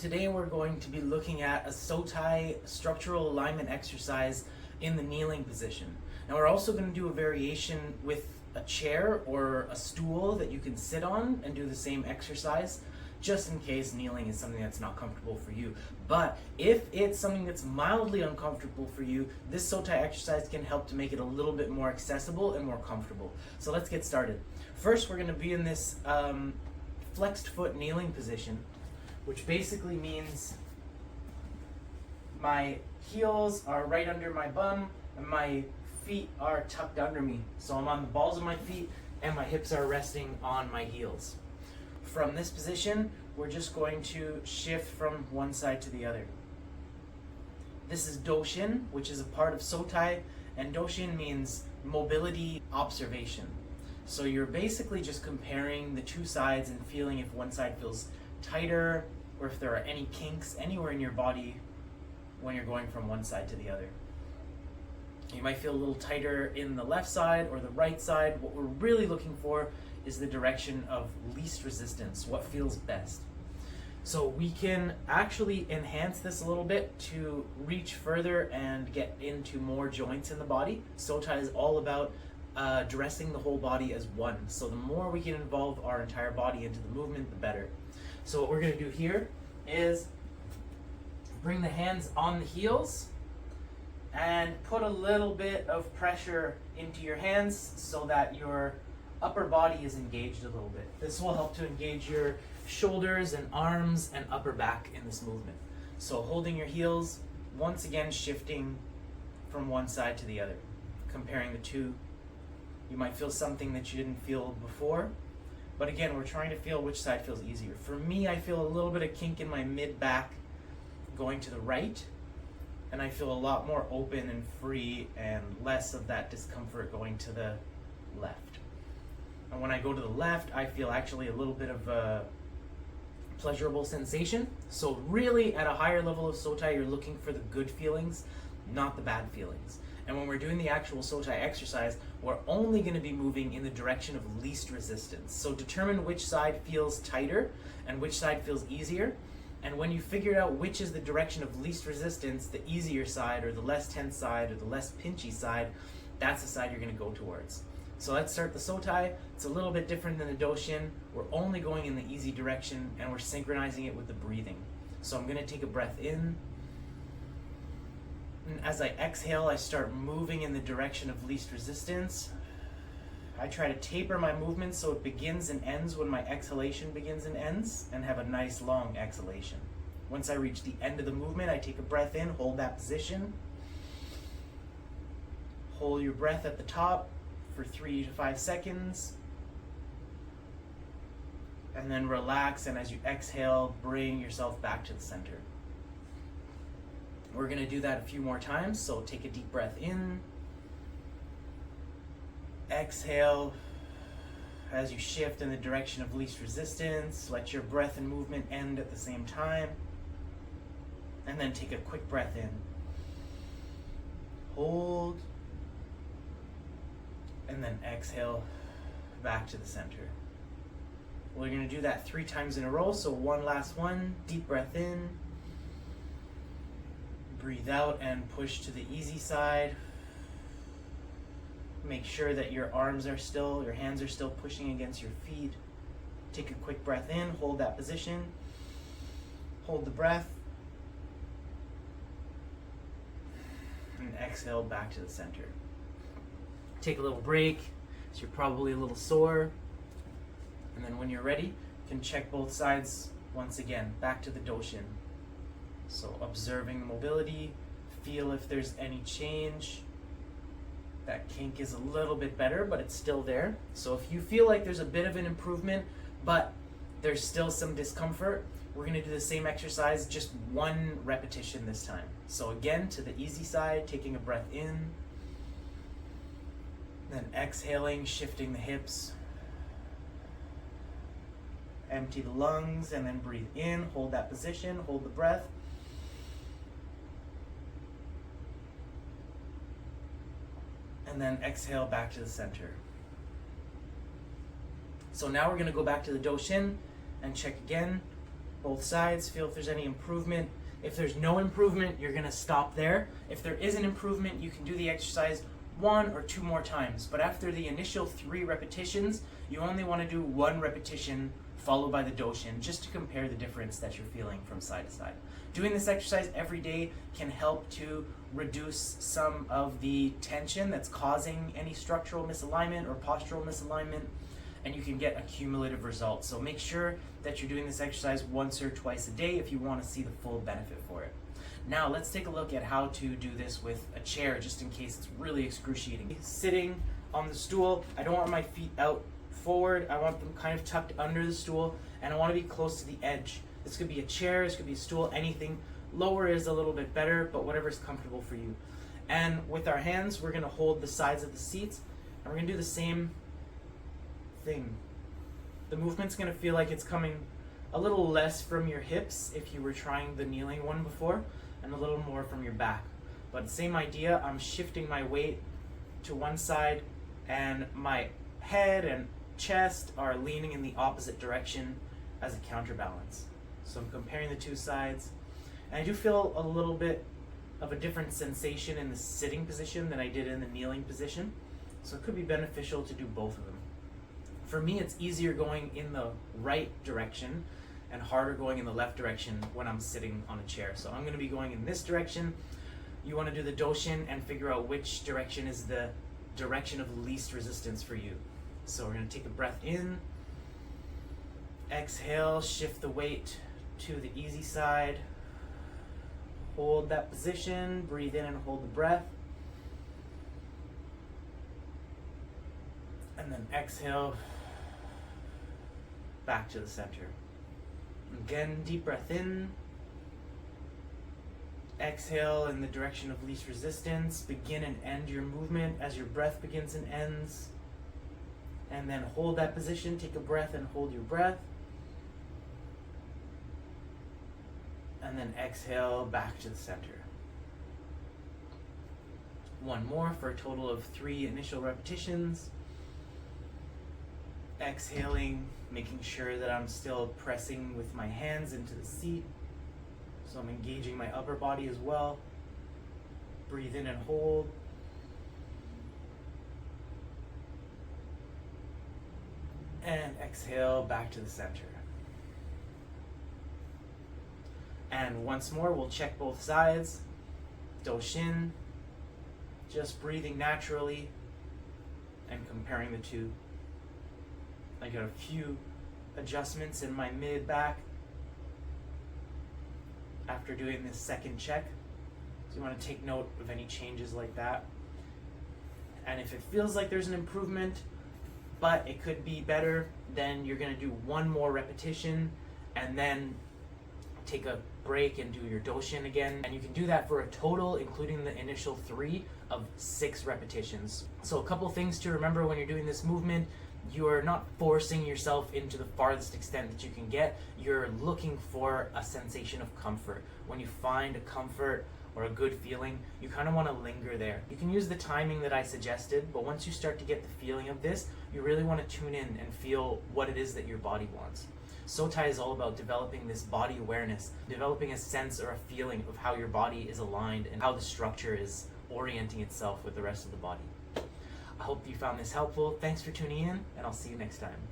Today we're going to be looking at a Sotai structural alignment exercise in the kneeling position. Now we're also going to do a variation with a chair or a stool that you can sit on and do the same exercise, just in case kneeling is something that's not comfortable for you. But if it's something that's mildly uncomfortable for you, this Sotai exercise can help to make it a little bit more accessible and more comfortable. So let's get started. First, we're going to be in this flexed foot kneeling position, which basically means my heels are right under my bum and my feet are tucked under me. So I'm on the balls of my feet and my hips are resting on my heels. From this position, we're just going to shift from one side to the other. This is Doshin, which is a part of Sotai, and Doshin means mobility observation. So you're basically just comparing the two sides and feeling if one side feels tighter or if there are any kinks anywhere in your body when you're going from one side to the other. You might feel a little tighter in the left side or the right side. What we're really looking for is the direction of least resistance, what feels best. So we can actually enhance this a little bit to reach further and get into more joints in the body. Sotai is all about dressing the whole body as one. So the more we can involve our entire body into the movement, the better. So what we're going to do here is bring the hands on the heels and put a little bit of pressure into your hands so that your upper body is engaged a little bit. This will help to engage your shoulders and arms and upper back in this movement. So holding your heels, once again shifting from one side to the other, comparing the two. You might feel something that you didn't feel before, but again, we're trying to feel which side feels easier. For me, I feel a little bit of kink in my mid-back going to the right, and I feel a lot more open and free and less of that discomfort going to the left. And when I go to the left, I feel actually a little bit of a pleasurable sensation. So really, at a higher level of Sotai, you're looking for the good feelings, not the bad feelings. And when we're doing the actual Sotai exercise, we're only going to be moving in the direction of least resistance. So determine which side feels tighter and which side feels easier. And when you figure out which is the direction of least resistance, the easier side or the less tense side or the less pinchy side, that's the side you're going to go towards. So let's start the Sotai. It's a little bit different than the Doshin. We're only going in the easy direction and we're synchronizing it with the breathing. So I'm going to take a breath in. And as I exhale, I start moving in the direction of least resistance. I try to taper my movement so it begins and ends when my exhalation begins and ends, and have a nice long exhalation. Once I reach the end of the movement, I take a breath in, hold that position. Hold your breath at the top for 3 to 5 seconds. And then relax, and as you exhale, bring yourself back to the center. We're going to do that a few more times, so take a deep breath in. Exhale as you shift in the direction of least resistance. Let your breath and movement end at the same time. And then take a quick breath in. Hold. And then exhale back to the center. We're going to do that 3 times in a row, so one last one. Deep breath in. Breathe out and push to the easy side. Make sure that your hands are still pushing against your feet. Take a quick breath in, hold that position. Hold the breath. And exhale back to the center. Take a little break, so you're probably a little sore. And then when you're ready, you can check both sides once again, back to the Doshin. So observing the mobility, feel if there's any change. That kink is a little bit better, but it's still there. So if you feel like there's a bit of an improvement, but there's still some discomfort, we're going to do the same exercise, just 1 repetition this time. So again, to the easy side, taking a breath in, then exhaling, shifting the hips, empty the lungs, and then breathe in, hold that position, hold the breath. And then exhale back to the center. So now we're going to go back to the Doshin and check again. both sides, feel if there's any improvement. If there's no improvement, you're gonna stop there. If there is an improvement, you can do the exercise 1 or 2 more times. But after the initial 3 repetitions, you only wanna do 1 repetition followed by the Doshin, just to compare the difference that you're feeling from side to side. Doing this exercise every day can help to reduce some of the tension that's causing any structural misalignment or postural misalignment, and you can get a cumulative result. So make sure that you're doing this exercise once or twice a day if you want to see the full benefit for it. Now let's take a look at how to do this with a chair, just in case it's really excruciating. Sitting on the stool, I don't want my feet out forward, I want them kind of tucked under the stool, and I want to be close to the edge. This could be a chair, this could be a stool, anything. Lower is a little bit better, but whatever's comfortable for you. And with our hands, we're going to hold the sides of the seats, and we're going to do the same thing. The movement's going to feel like it's coming a little less from your hips if you were trying the kneeling one before, and a little more from your back. But same idea, I'm shifting my weight to one side, and my head and chest are leaning in the opposite direction as a counterbalance. So I'm comparing the 2 sides, and I do feel a little bit of a different sensation in the sitting position than I did in the kneeling position, so it could be beneficial to do both of them. For me, it's easier going in the right direction and harder going in the left direction when I'm sitting on a chair. So I'm going to be going in this direction. You want to do the Doshin and figure out which direction is the direction of least resistance for you. So we're going to take a breath in, exhale, shift the weight to the easy side, hold that position, breathe in and hold the breath, and then exhale back to the center. Again, deep breath in, exhale in the direction of least resistance, begin and end your movement as your breath begins and ends, and then hold that position, take a breath and hold your breath, and then exhale back to the center. One more for a total of 3 initial repetitions. Exhaling, making sure that I'm still pressing with my hands into the seat, so I'm engaging my upper body as well. Breathe in and hold. And exhale back to the center. And once more, we'll check both sides. Doshin, just breathing naturally and comparing the 2. I got a few adjustments in my mid-back after doing this second check. So you want to take note of any changes like that. And if it feels like there's an improvement, but it could be better, then you're going to do 1 more repetition and then take a break and do your Doshin again. And you can do that for a total, including the initial 3, of 6 repetitions. So a couple things to remember when you're doing this movement: you're not forcing yourself into the farthest extent that you can get. You're looking for a sensation of comfort. When you find a comfort or a good feeling, you kind of want to linger there. You can use the timing that I suggested, but once you start to get the feeling of this, you really want to tune in and feel what it is that your body wants. Sotai is all about developing this body awareness, developing a sense or a feeling of how your body is aligned and how the structure is orienting itself with the rest of the body. I hope you found this helpful. Thanks for tuning in, and I'll see you next time.